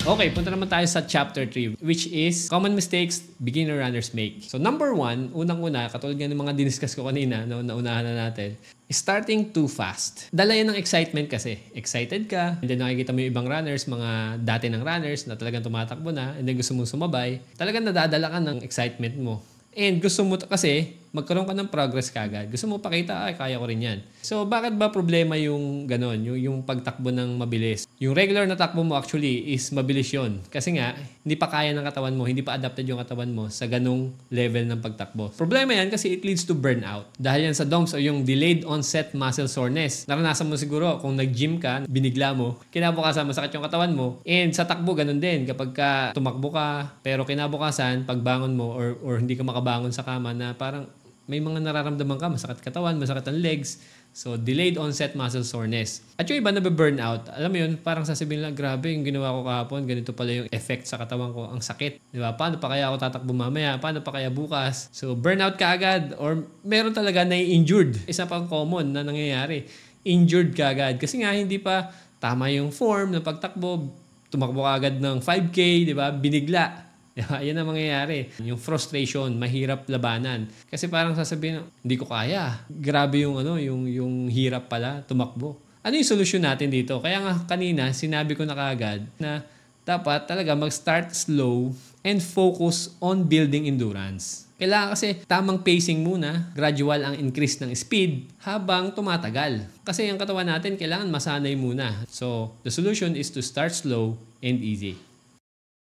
Okay, punta naman tayo sa chapter 3, which is common mistakes beginner runners make. So number 1, unang-una, katulad nga ng mga diniscuss ko kanina, no, naunahan na natin, starting too fast. Dala yan ng excitement kasi. Excited ka, and then nakikita mo yung ibang runners, mga dati ng runners na talagang tumatakbo na, and then gusto mong sumabay, talagang nadadala ka ng excitement mo. And gusto mo kasi magkaroon ka ng progress kagad. Gusto mo pakita, ay kaya ko rin yan. So bakit ba problema yung ganon, yung pagtakbo ng mabilis? Yung regular na takbo mo actually is mabilis yun. Kasi nga, hindi pa kaya ng katawan mo, hindi pa adapted yung katawan mo sa ganong level ng pagtakbo. Problema yan kasi it leads to burnout. Dahil yan sa DOMS o yung delayed onset muscle soreness. Naranasan mo siguro kung nag-gym ka, binigla mo, kinabukasan masakit yung katawan mo. And sa takbo, ganon din. Kapag ka tumakbo ka, pero kinabukasan, pagbangon mo or hindi ka makabangon sa kama na parang may mga nararamdaman ka, masakit katawan, masakit ang legs. So, delayed onset muscle soreness. At yung iba nabe-burnout, alam mo yun, parang sasabihin lang, grabe, yung ginawa ko kahapon, ganito pala yung effect sa katawan ko, ang sakit. Di ba? Paano pa kaya ako tatakbo mamaya? Paano pa kaya bukas? So, burnout ka agad or meron talaga na-injured. Isa pang common na nangyayari. Injured ka agad. Kasi nga, hindi pa tama yung form ng pagtakbo. Tumakbo ka agad ng 5K, di ba? Binigla. Yan ang mangyayari. Yung frustration, mahirap labanan. Kasi parang sasabihin, hindi ko kaya. Grabe yung yung hirap pala tumakbo. Ano yung solusyon natin dito? Kaya nga kanina, sinabi ko na kaagad na dapat talaga mag-start slow and focus on building endurance. Kailangan kasi tamang pacing muna, gradual ang increase ng speed habang tumatagal. Kasi yung katawan natin kailangan masanay muna. So, the solution is to start slow and easy.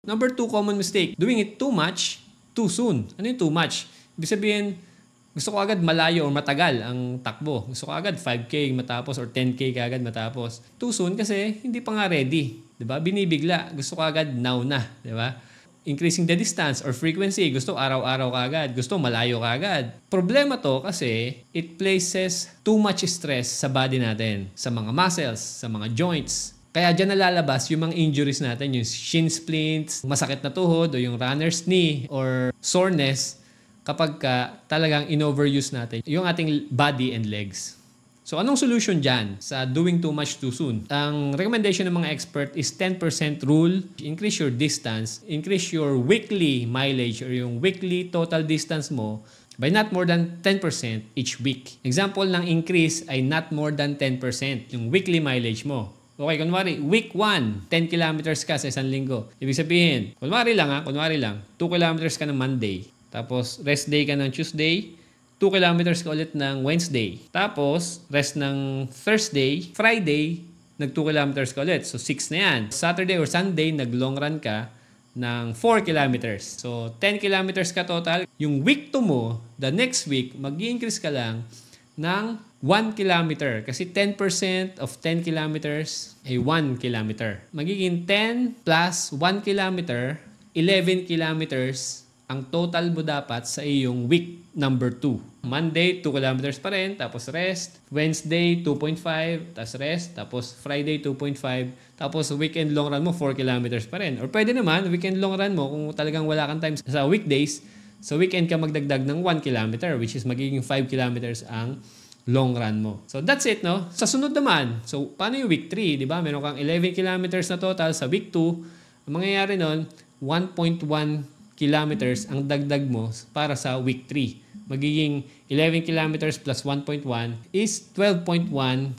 Number 2 common mistake, doing it too much, too soon. Ano yung too much? Ibig sabihin, gusto ko agad malayo o matagal ang takbo. Gusto ko agad 5K matapos or 10K agad matapos. Too soon kasi hindi pa nga ready. Diba? Binibigla. Gusto ko agad now na. Diba? Increasing the distance or frequency. Gusto araw-araw ka agad. Gusto malayo ka agad. Problema to kasi it places too much stress sa body natin. Sa mga muscles, sa mga joints. Kaya dyan nalalabas yung mga injuries natin, yung shin splints, masakit na tuhod, o yung runner's knee, or soreness kapag ka talagang in-overuse natin yung ating body and legs. So anong solution dyan sa doing too much too soon? Ang recommendation ng mga expert is 10% rule. Increase your distance, increase your weekly mileage or yung weekly total distance mo by not more than 10% each week. Example ng increase ay not more than 10% yung weekly mileage mo. Okay, kunwari, week 1, 10 kilometers ka sa isang linggo. Ibig sabihin, kunwari lang, 2 kilometers ka ng Monday. Tapos, rest day ka ng Tuesday. 2 kilometers ka ulit ng Wednesday. Tapos, rest ng Thursday. Friday, nag 2 kilometers ka ulit. So, 6 na yan. Saturday or Sunday, nag-long run ka ng 4 kilometers. So, 10 kilometers ka total. Yung week 2 mo, the next week, mag-i-increase ka lang ng 1 kilometer. Kasi 10% of 10 kilometers ay 1 kilometer. Magiging 10 plus 1 kilometer, 11 kilometers ang total mo dapat sa iyong week number 2. Monday, 2 kilometers pa rin, tapos rest. Wednesday, 2.5, tapos rest. Tapos Friday, 2.5. Tapos weekend long run mo, 4 kilometers pa rin. Or pwede naman, weekend long run mo, kung talagang wala kang time sa weekdays, sa weekend ka magdagdag ng 1 kilometer, which is magiging 5 kilometers ang long run mo. So that's it, no? Sa sunod naman, so paano yung week 3, di ba? Meron kang 11 kilometers na total sa week 2. Ang mangyayari nun, 1.1 kilometers ang dagdag mo para sa week 3. Magiging 11 kilometers plus 1.1 is 12.1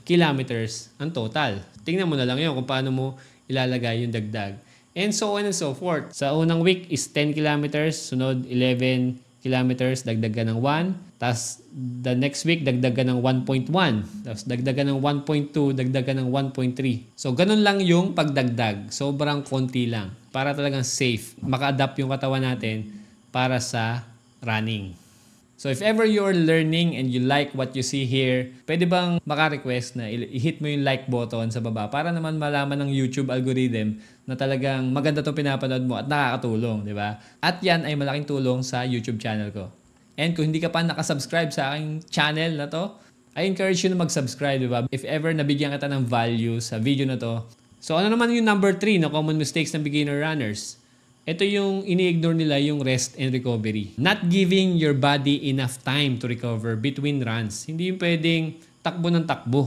kilometers ang total. Tingnan mo na lang yun kung paano mo ilalagay yung dagdag. And so on and so forth. Sa unang week is 10 kilometers, sunod 11 kilometers, dagdagan ng 1. Tapos the next week, dagdagan ng 1.1. Tapos dagdagan ng 1.2, dagdagan ng 1.3. So ganun lang yung pagdagdag. Sobrang konti lang. Para talagang safe. Maka-adapt yung katawan natin para sa running. So if ever you're learning and you like what you see here, pwede bang maka-request na i-hit mo yung like button sa baba para naman malaman ng YouTube algorithm na talagang maganda itong pinapanood mo at nakakatulong, di ba? At yan ay malaking tulong sa YouTube channel ko. And kung hindi ka pa nakasubscribe sa aking channel na to, I encourage you na mag-subscribe, di ba? If ever nabigyan kita ng value sa video na to. So ano naman yung number 3 na common mistakes ng beginner runners? Ito yung ini-ignore nila yung rest and recovery. Not giving your body enough time to recover between runs. Hindi yung pwedeng takbo ng takbo.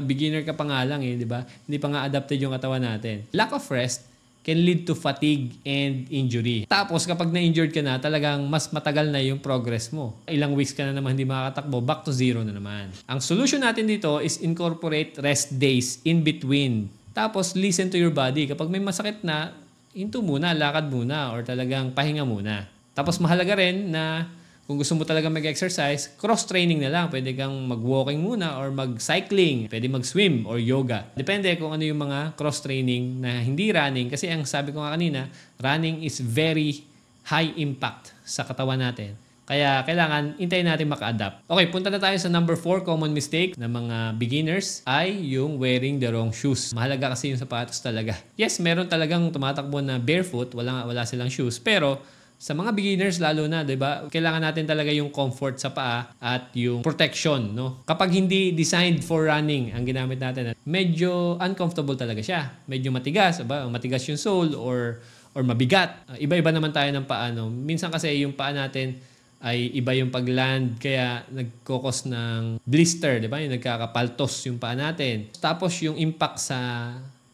Beginner ka pa nga lang di ba? Hindi pa nga adapted yung katawan natin. Lack of rest can lead to fatigue and injury. Tapos kapag na-injured ka na, talagang mas matagal na yung progress mo. Ilang weeks ka na naman hindi makakatakbo, back to zero na naman. Ang solution natin dito is incorporate rest days in between. Tapos listen to your body. Kapag may masakit na, hinto muna, lakad muna, or talagang pahinga muna. Tapos mahalaga rin na kung gusto mo talaga mag-exercise, cross-training na lang. Pwede kang mag-walking muna or mag-cycling. Pwede mag-swim or yoga. Depende kung ano yung mga cross-training na hindi running. Kasi ang sabi ko nga kanina, running is very high impact sa katawan natin. Kaya kailangan hintayin natin maka-adapt. Okay, punta na tayo sa number 4 common mistake ng mga beginners ay yung wearing the wrong shoes. Mahalaga kasi yung sapatos talaga. Yes, meron talagang tumatakbo na barefoot, wala silang shoes. Pero sa mga beginners lalo na, 'di ba? Kailangan natin talaga yung comfort sa paa at yung protection, no? Kapag hindi designed for running ang ginamit natin, medyo uncomfortable talaga siya. Medyo matigas, ba? Matigas yung sole or mabigat. Iba-iba naman tayo ng paa, no? Minsan kasi yung paa natin ay iba yung pag-land kaya nagkokos ng blister, 'di ba? Yung nagkakapaltos yung paa natin. Tapos yung impact sa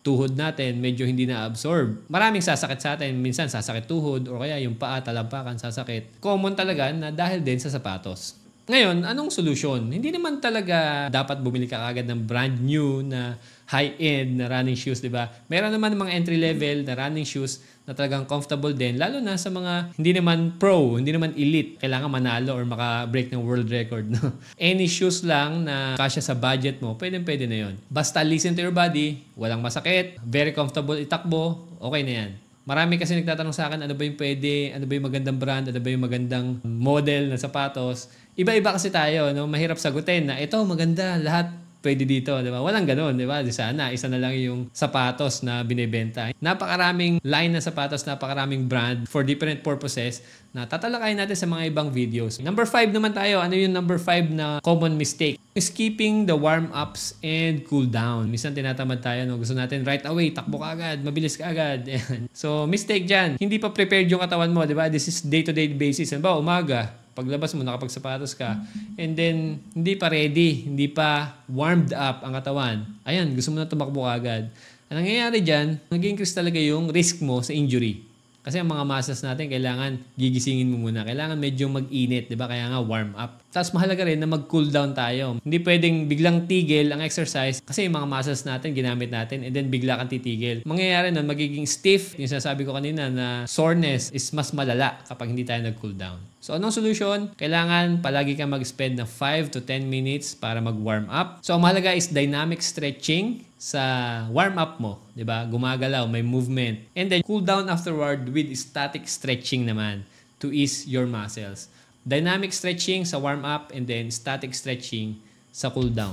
tuhod natin medyo hindi na-absorb. Maraming sasakit sa atin. Minsan sasakit tuhod o kaya yung paa, talampakan, sasakit. Common talaga na dahil din sa sapatos. Ngayon, anong solusyon? Hindi naman talaga dapat bumili ka agad ng brand new na high-end na running shoes, di ba? Meron naman mga entry-level na running shoes na talagang comfortable din, lalo na sa mga hindi naman pro, hindi naman elite. Kailangan manalo or maka-break ng world record. No? Any shoes lang na kasya sa budget mo, pwede na yun. Basta listen to your body, walang masakit, very comfortable itakbo, okay na yan. Marami kasi nagtatanong sa akin, ano ba yung pwede, ano ba yung magandang brand, ano ba yung magandang model na sapatos. Iba-iba kasi tayo, no? Mahirap sagutin na ito maganda, lahat pwede dito, di ba? Walang ganoon, di ba? Sana isa na lang yung sapatos na binebenta. Napakaraming line na sapatos, napakaraming brand for different purposes na tatalakayin natin sa mga ibang videos. Number 5 naman tayo. Ano yung number 5 na common mistake? Skipping the warm-ups and cool down. Minsan tinatamad tayo, no? Gusto natin right away, takbo ka agad, mabilis ka agad. So, mistake dyan. Hindi pa prepared yung katawan mo, di ba? This is day-to-day basis. Ano ba? Umaga, paglabas mo, nakapagsapatos ka, and then, hindi pa ready, hindi pa warmed up ang katawan. Ayan, gusto mo na tumakbo agad. Ang nangyayari dyan, nag-increase talaga yung risk mo sa injury. Kasi ang mga muscles natin, kailangan gigisingin mo muna. Kailangan medyo mag-init, di ba? Kaya nga warm up. Tapos mahalaga rin na mag-cool down tayo. Hindi pwedeng biglang tigil ang exercise kasi yung mga muscles natin, ginamit natin, and then bigla kang titigil. Mangyayari nun, magiging stiff. Yung sinasabi ko kanina na soreness is mas malala kapag hindi tayo nag-cool down. So, anong solution? Kailangan palagi kang mag-spend ng 5 to 10 minutes para mag-warm up. So, ang mahalaga is dynamic stretching sa warm up mo. Diba? Gumagalaw, may movement. And then, cool down afterward with static stretching naman to ease your muscles. Dynamic stretching sa warm up and then static stretching sa cool down.